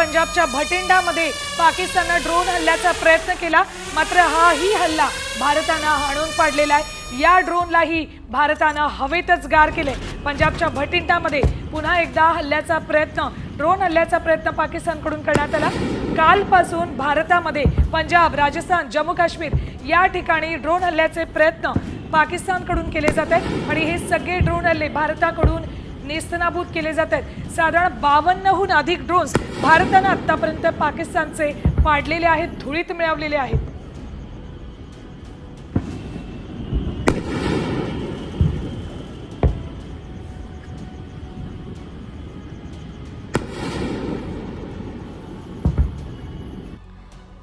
पंजाबच्या भटिंडामध्ये पाकिस्तानने ड्रोन हल्ल्याचा प्रयत्न केला, मात्र हाही हल्ला भारताने हाणून पाडलेला आहे। या ड्रोनलाही भारताने हवेतच गार केले। पंजाबच्या भटिंडामध्ये पुन्हा एकदा ड्रोन हल्ल्याचा प्रयत्न पाकिस्तानकडून करण्यात आला। कालपासून भारतामध्ये पंजाब, राजस्थान, जम्मू काश्मीर या ठिकाणी ड्रोन हल्ल्याचे प्रयत्न पाकिस्तानकडून केले जात आहेत आणि हे सगळे ड्रोन हल्ले भारताकडून नेस्तनाबूत केले जात आहेत। साधारण 52हून अधिक ड्रोन्स भारताने आतापर्यंत पाकिस्तानचे पाडलेले आहेत, धुळीत मिळवलेले आहेत।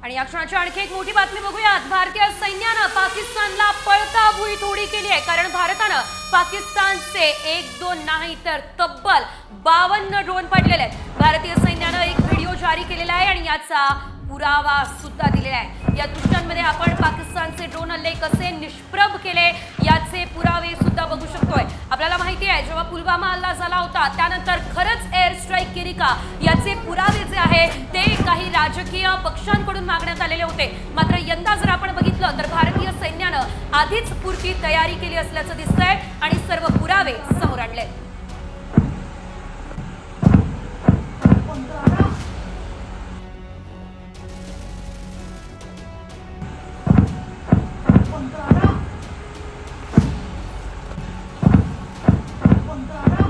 आणि या क्षणाची आणखी एक मोठी बातमी बघूयात। भारतीय सैन्याने पाकिस्तानला पळता भुई थोडी केली आहे, कारण भारताने पाकिस्तानचे 1-2 नाही तर तब्बल 52 ड्रोन पाडलेले आहेत। भारतीय सैन्याने एक व्हिडिओ जारी केलेला आहे आणि याचा पुरावा सुद्धा दिलेला आहे। या दृश्यांमध्ये आपण पाकिस्तानचे ड्रोन हल्ले कसे निष्प्रभ केले याचे पुरावे सुद्धा बघू शकतोय। आपल्याला माहिती आहे, जेव्हा पुलवामा हल्ला झाला होता त्यानंतर खरंच एअर स्ट्राईक केली का याचे पुरावे जे आहे ते काही राजकीय पक्षांकडून मागण्यात आलेले होते। मात्र यंदा जर आपण बघितलं तर भारतीय सैन्यानं आधीच पुरती तयारी केली असल्याचं दिसतंय आणि सर्व पुरावे समोर आणले।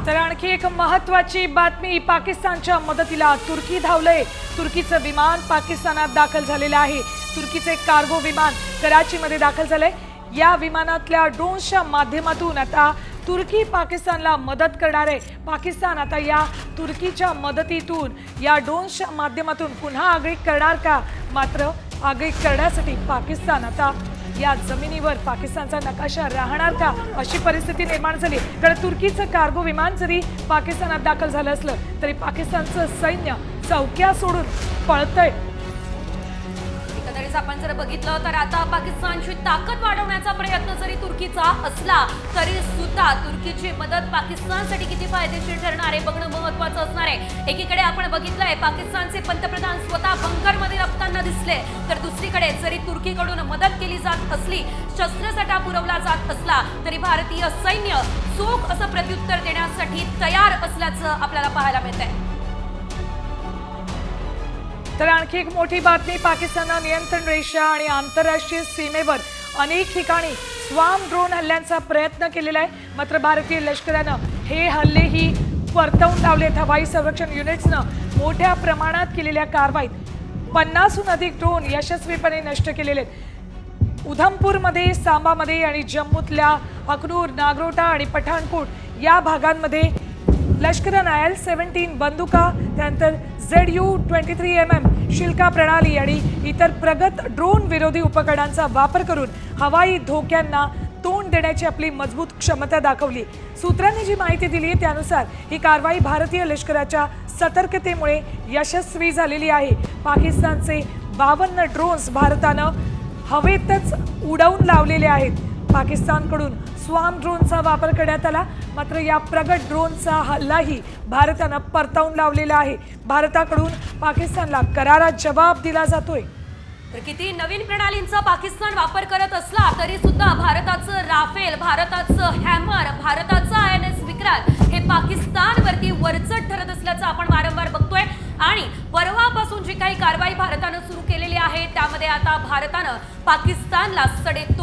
तर आणखी एक महत्त्वाची बातमी, पाकिस्तानच्या मदतीला तुर्की धावलंय। तुर्कीचं विमान पाकिस्तानात दाखल झालेलं आहे। तुर्कीचे कार्गो विमान कराचीमध्ये दाखल झालंय। या विमानातल्या ड्रोन्सच्या माध्यमातून आता तुर्की पाकिस्तानला मदत करणार आहे। पाकिस्तान आता या तुर्कीच्या मदतीतून या ड्रोन्सच्या माध्यमातून पुन्हा आगळीक करणार का? मात्र आगळीक करण्यासाठी पाकिस्तान आता या जमिनीवर पाकिस्तानचा नकाशा राहणार का अशी परिस्थिती निर्माण झाली। कारण तुर्कीचं कार्गो विमान जरी पाकिस्तानात दाखल झालं असलं तरी पाकिस्तानचं सैन्य चौक्या सोडून पळतंय। एकंदरीत आपण जर बघितलं तर आता पाकिस्तानची ताकद वाढवण्याचा प्रयत्न जरी तुर्कीचा असला तरी सुद्धा तुर्कीची मदत पाकिस्तानसाठी किती फायदेशीर ठरणार आहे बघणं महत्त्वाचं असणार आहे। एकीकडे आपण बघितलंय पाकिस्तानचे पंतप्रधान स्वतः बंकरमध्ये लपताना दिसले, तर दुसरीकडे जरी तुर्कीकडून मदत केली जात असली, शस्त्रसाठा पुरवला जात असला तरी भारतीय सैन्य चोख असं प्रत्युत्तर देण्यासाठी तयार असल्याचं आपल्याला पाहायला मिळतंय। तर आणखी एक मोठी बातमी, पाकिस्तानने नियंत्रण रेषा आणि आंतरराष्ट्रीय सीमेवर अनेक ठिकाणी स्वाम ड्रोन हल्ल्यांचा प्रयत्न केलेला आहे। मात्र भारतीय लष्करानं हे हल्लेही परतवून लावलेत। हवाई संरक्षण युनिट्सनं मोठ्या प्रमाणात केलेल्या कारवाईत 50हून अधिक ड्रोन यशस्वीपणे नष्ट केलेले आहेत। उधमपूरमध्ये, सांबामध्ये आणि जम्मूतल्या अखनूर, नागरोटा आणि पठाणकोट या भागांमध्ये लष्करानं IL-17 बंदुका, त्यानंतर ZU-23mm शिल्का प्रणाली आणि इतर प्रगत ड्रोन विरोधी उपकरणांचा वापर करून हवाई धोक्यांना तोंड देण्याची आपली मजबूत क्षमता दाखवली। सूत्रांनी जी माहिती दिली आहे त्यानुसार ही कारवाई भारतीय लष्कराच्या सतर्कतेमुळे यशस्वी झालेली आहे। पाकिस्तानचे 52 ड्रोन्स भारतानं हवेतच उडवून लावलेले आहेत। पाकिस्तानकडून स्वाम ड्रोनचा वापर करण्यात आला, मात्र या प्रगत ड्रोनचा हल्लाही भारतानं परतवून लावलेला आहे। भारताकडून पाकिस्तानला करारा जवाब दिला जातोय। तर किती नवीन प्रणालींचा पाकिस्तान वापर करत असला तरी सुद्धा भारताचं राफेल, भारताचं हॅमर, भारताचं INS विक्रांत हे पाकिस्तानवरती वरचढ ठरत असल्याचं आपण वारंवार बघतोय। आणि परवापासून जी काही कारवाई भारतानं सुरू केलेली आहे त्यामध्ये आता भारतानं पाकिस्तानला सडेतोड